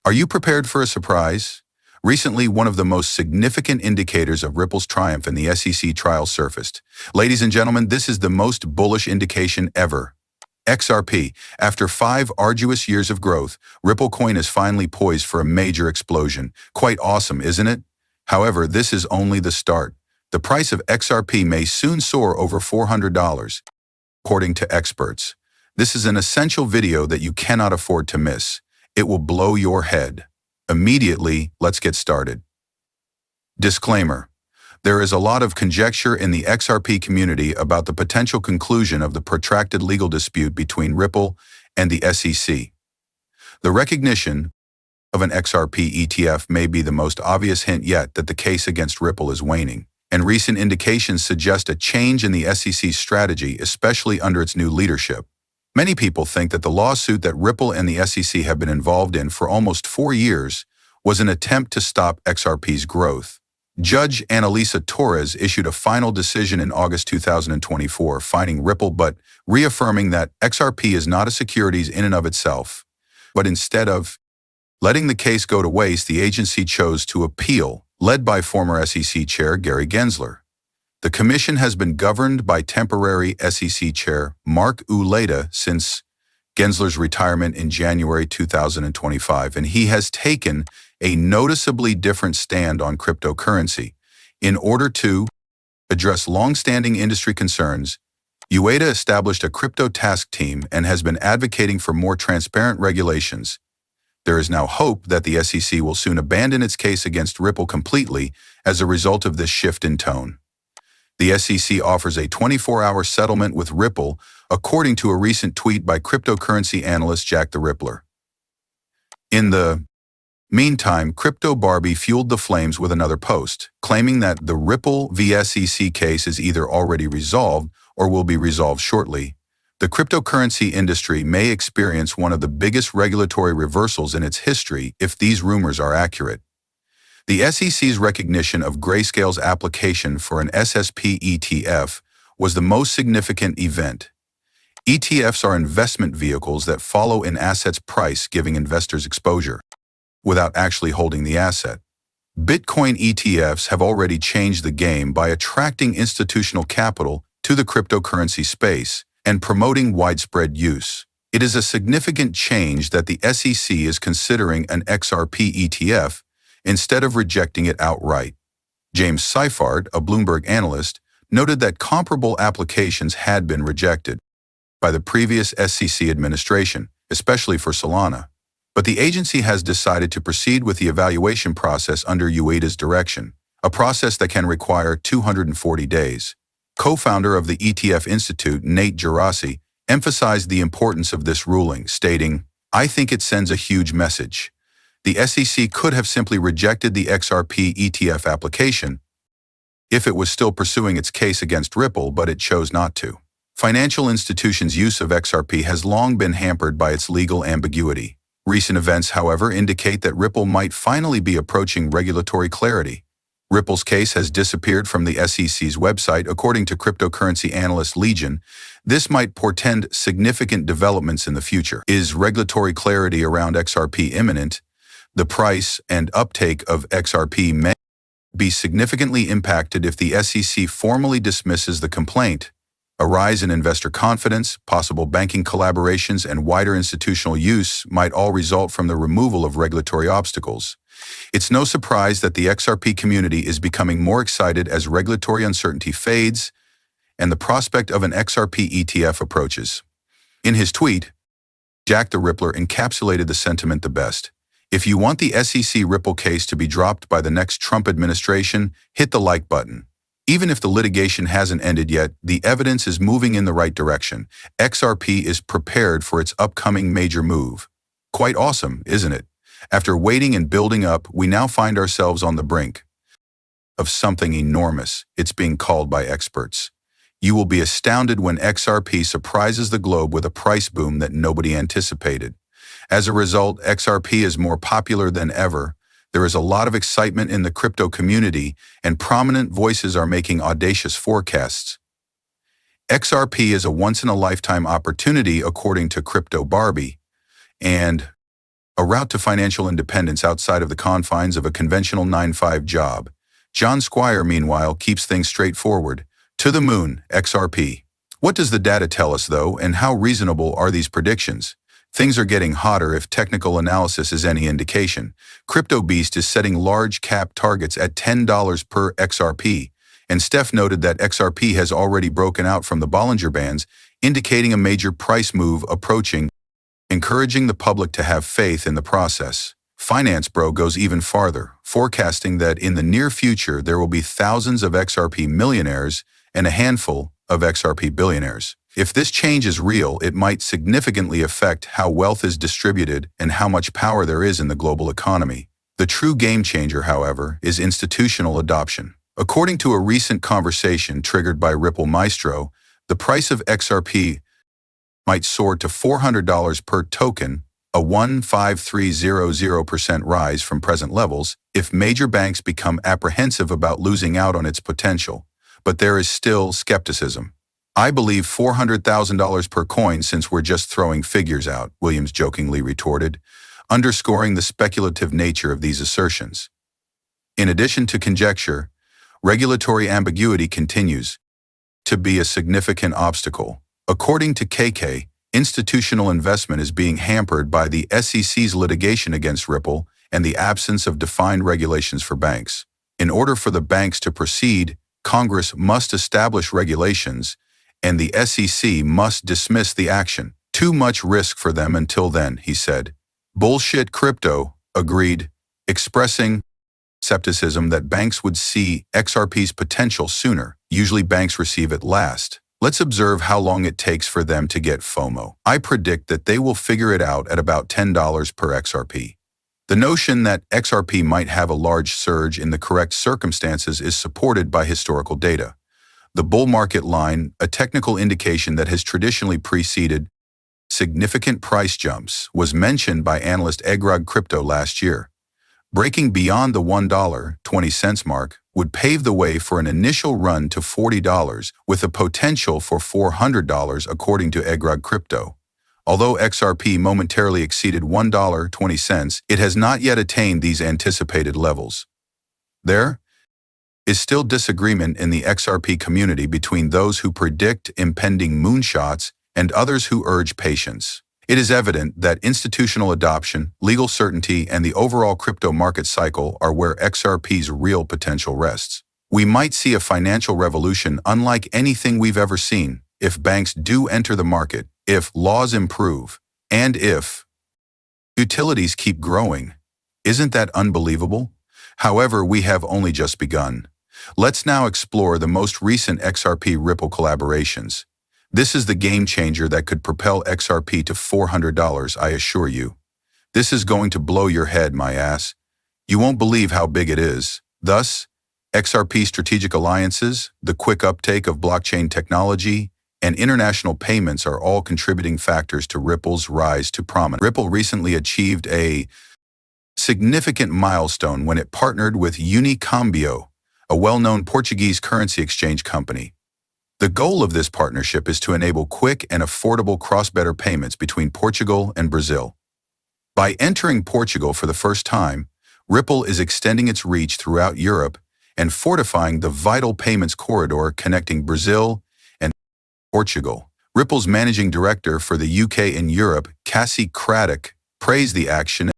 Are you prepared for a surprise? Recently, one of the most significant indicators of Ripple's triumph in the SEC trial surfaced. Ladies and gentlemen, this is the most bullish indication ever. XRP. After 5 arduous years of growth, Ripple coin is finally poised for a major explosion. Quite awesome, isn't it? However, this is only the start. The price of XRP may soon soar over $400, according to experts. This is an essential video that you cannot afford to miss. It will blow your head. Immediately, let's get started. Disclaimer. There is a lot of conjecture in the XRP community about the potential conclusion of the protracted legal dispute between Ripple and the SEC. The recognition of an XRP ETF may be the most obvious hint yet that the case against Ripple is waning, and recent indications suggest a change in the SEC's strategy, especially under its new leadership. Many people think that the lawsuit that Ripple and the SEC have been involved in for almost 4 years was an attempt to stop XRP's growth. Judge Annalisa Torres issued a final decision in August 2024, fining Ripple but reaffirming that XRP is not a securities in and of itself. But instead of letting the case go to waste, the agency chose to appeal, led by former SEC Chair Gary Gensler. The commission has been governed by temporary SEC Chair Mark Uleta since Gensler's retirement in January 2025, and he has taken a noticeably different stand on cryptocurrency. In order to address long-standing industry concerns, Uleta established a crypto task team and has been advocating for more transparent regulations. There is now hope that the SEC will soon abandon its case against Ripple completely as a result of this shift in tone. The SEC offers a 24-hour settlement with Ripple, according to a recent tweet by cryptocurrency analyst Jack the Rippler. In the meantime, Crypto Barbie fueled the flames with another post, claiming that the Ripple v. SEC case is either already resolved or will be resolved shortly. The cryptocurrency industry may experience one of the biggest regulatory reversals in its history if these rumors are accurate. The SEC's recognition of Grayscale's application for an SSP ETF was the most significant event. ETFs are investment vehicles that follow an asset's price, giving investors exposure without actually holding the asset. Bitcoin ETFs have already changed the game by attracting institutional capital to the cryptocurrency space and promoting widespread use. It is a significant change that the SEC is considering an XRP ETF instead of rejecting it outright. James Seifert, a Bloomberg analyst, noted that comparable applications had been rejected by the previous SEC administration, especially for Solana. But the agency has decided to proceed with the evaluation process under Uleta's direction, a process that can require 240 days. Co-founder of the ETF Institute, Nate Gerasi, emphasized the importance of this ruling, stating, "I think it sends a huge message. The SEC could have simply rejected the XRP ETF application if it was still pursuing its case against Ripple, but it chose not to." Financial institutions' use of XRP has long been hampered by its legal ambiguity. Recent events, however, indicate that Ripple might finally be approaching regulatory clarity. Ripple's case has disappeared from the SEC's website, according to cryptocurrency analyst Legion. This might portend significant developments in the future. Is regulatory clarity around XRP imminent? The price and uptake of XRP may be significantly impacted if the SEC formally dismisses the complaint. A rise in investor confidence, possible banking collaborations, and wider institutional use might all result from the removal of regulatory obstacles. It's no surprise that the XRP community is becoming more excited as regulatory uncertainty fades and the prospect of an XRP ETF approaches. In his tweet, Jack the Rippler encapsulated the sentiment the best. If you want the SEC Ripple case to be dropped by the next Trump administration, hit the like button. Even if the litigation hasn't ended yet, the evidence is moving in the right direction. XRP is prepared for its upcoming major move. Quite awesome, isn't it? After waiting and building up, we now find ourselves on the brink of something enormous. It's being called by experts. You will be astounded when XRP surprises the globe with a price boom that nobody anticipated. As a result, XRP is more popular than ever. There is a lot of excitement in the crypto community, and prominent voices are making audacious forecasts. XRP is a once-in-a-lifetime opportunity, according to Crypto Barbie, and a route to financial independence outside of the confines of a conventional 9-to-5 job. John Squire, meanwhile, keeps things straightforward. To the moon, XRP. What does the data tell us, though, and how reasonable are these predictions? Things are getting hotter if technical analysis is any indication. Crypto Beast is setting large cap targets at $10 per XRP, and Steph noted that XRP has already broken out from the Bollinger Bands, indicating a major price move approaching, encouraging the public to have faith in the process. Finance Bro goes even farther, forecasting that in the near future there will be thousands of XRP millionaires and a handful of XRP billionaires. If this change is real, it might significantly affect how wealth is distributed and how much power there is in the global economy. The true game changer, however, is institutional adoption. According to a recent conversation triggered by Ripple Maestro, the price of XRP might soar to $400 per token, a 15300% rise from present levels, if major banks become apprehensive about losing out on its potential. But there is still skepticism. I believe $400,000 per coin since we're just throwing figures out, Williams jokingly retorted, underscoring the speculative nature of these assertions. In addition to conjecture, regulatory ambiguity continues to be a significant obstacle. According to KK, institutional investment is being hampered by the SEC's litigation against Ripple and the absence of defined regulations for banks. In order for the banks to proceed, Congress must establish regulations, and the SEC must dismiss the action. Too much risk for them until then, he said. Bullshit crypto, agreed, expressing skepticism that banks would see XRP's potential sooner. Usually banks receive it last. Let's observe how long it takes for them to get FOMO. I predict that they will figure it out at about $10 per XRP. The notion that XRP might have a large surge in the correct circumstances is supported by historical data. The bull market line, a technical indication that has traditionally preceded significant price jumps, was mentioned by analyst Egrog Crypto last year. Breaking beyond the $1.20 mark would pave the way for an initial run to $40 with a potential for $400 according to Egrog Crypto. Although XRP momentarily exceeded $1.20, it has not yet attained these anticipated levels. There is still disagreement in the XRP community between those who predict impending moonshots and others who urge patience. It is evident that institutional adoption, legal certainty, and the overall crypto market cycle are where XRP's real potential rests. We might see a financial revolution unlike anything we've ever seen if banks do enter the market, if laws improve, and if utilities keep growing. Isn't that unbelievable? However, we have only just begun. Let's now explore the most recent XRP Ripple collaborations. This is the game changer that could propel XRP to $400, I assure you. This is going to blow your head, my ass. You won't believe how big it is. Thus, XRP strategic alliances, the quick uptake of blockchain technology, and international payments are all contributing factors to Ripple's rise to prominence. Ripple recently achieved a significant milestone when it partnered with Unicambio, a well-known Portuguese currency exchange company. The goal of this partnership is to enable quick and affordable cross-border payments between Portugal and Brazil. By entering Portugal for the first time, Ripple is extending its reach throughout Europe and fortifying the vital payments corridor connecting Brazil and Portugal. Ripple's managing director for the UK and Europe, Cassie Craddock, praised the action